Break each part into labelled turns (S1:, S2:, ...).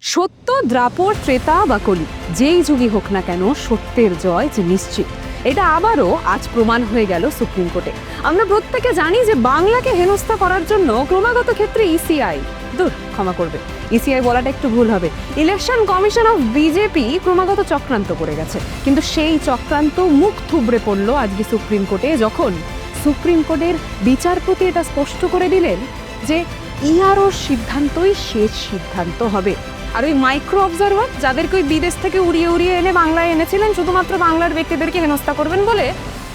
S1: সত্য, দ্রাপর, ত্রেতা বা কলি, যেই যুগই হোক না কেন সত্যের জয় যে নিশ্চিত, এটা আবারও আজ প্রমাণ হয়ে গেল সুপ্রিম কোর্টে। আমরা প্রত্যেকে জানি যে বাংলাকে হেনস্থা করার জন্য ক্রমাগত ক্ষেত্রে ইসিআই, ক্ষমা করবে, ইসিআই বলাটা একটু ভুল হবে, ইলেকশন কমিশন অফ বিজেপি ক্রমাগত চক্রান্ত করে গেছে। কিন্তু সেই চক্রান্ত মুখ থুবড়ে পড়লো আজকে সুপ্রিম কোর্টে, যখন সুপ্রিম কোর্টের বিচারপতি এটা স্পষ্ট করে দিলেন যে ইআরওর সিদ্ধান্তই শেষ সিদ্ধান্ত হবে। আর ওই মাইক্রো অবজারভার, যাদেরকে ওই বিদেশ থেকে উড়িয়ে উড়িয়ে এনে বাংলায় এনেছিলেন শুধুমাত্র বাংলার ব্যক্তিদেরকে হেনস্থা করবেন বলে,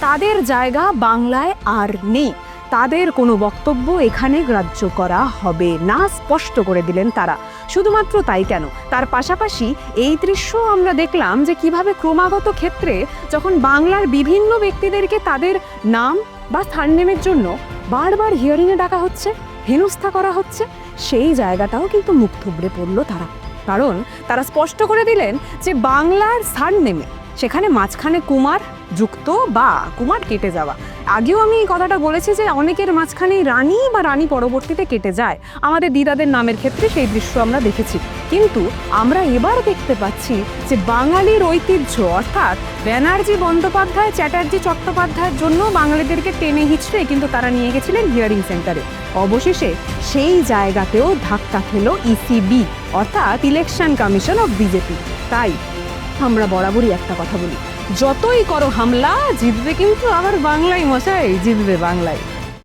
S1: তাদের জায়গা বাংলায় আর নেই, তাদের কোনো বক্তব্য এখানে গ্রাহ্য করা হবে না, স্পষ্ট করে দিলেন তারা। শুধুমাত্র তাই কেন, তার পাশাপাশি এই দৃশ্য আমরা দেখলাম যে কিভাবে ক্রমাগত ক্ষেত্রে যখন বাংলার বিভিন্ন ব্যক্তিদেরকে তাদের নাম বা সারনেমের জন্য বারবার হিয়ারিংয়ে ডাকা হচ্ছে, হেনস্থা করা হচ্ছে, সেই জায়গাটাও কিন্তু মুখ থুবড়ে পড়লো তারা। কারণ তারা স্পষ্ট করে দিলেন যে বাংলার সারনেমে সেখানে মাঝখানে কুমার যুক্ত বা কুমার কেটে যাওয়া, আগেও আমি এই কথাটা বলেছি যে অনেকের মাঝখানে রানী বা রানী পরবর্তীতে কেটে যায়, আমাদের দিদাদের নামের ক্ষেত্রে সেই দৃশ্য আমরা দেখেছি। কিন্তু আমরা এবার দেখতে পাচ্ছি যে বাঙালির ঐতিহ্য অর্থাৎ ব্যানার্জি বন্দ্যোপাধ্যায় চ্যাটার্জি চট্টোপাধ্যায়ের জন্য বাঙালিদেরকে টেনে হিচড়ে কিন্তু তারা নিয়ে গেছিলেন হিয়ারিং সেন্টারে। অবশেষে সেই জায়গাতেও ধাক্কা খেলো ইসিবি অর্থাৎ ইলেকশন কমিশন অফ বিজেপি। তাই আমরা বরাবরই একটা কথা বলি, যতই করো হামলা, জিতবে কিন্তু আবার বাংলায় মশাই, জিতবে বাংলায়।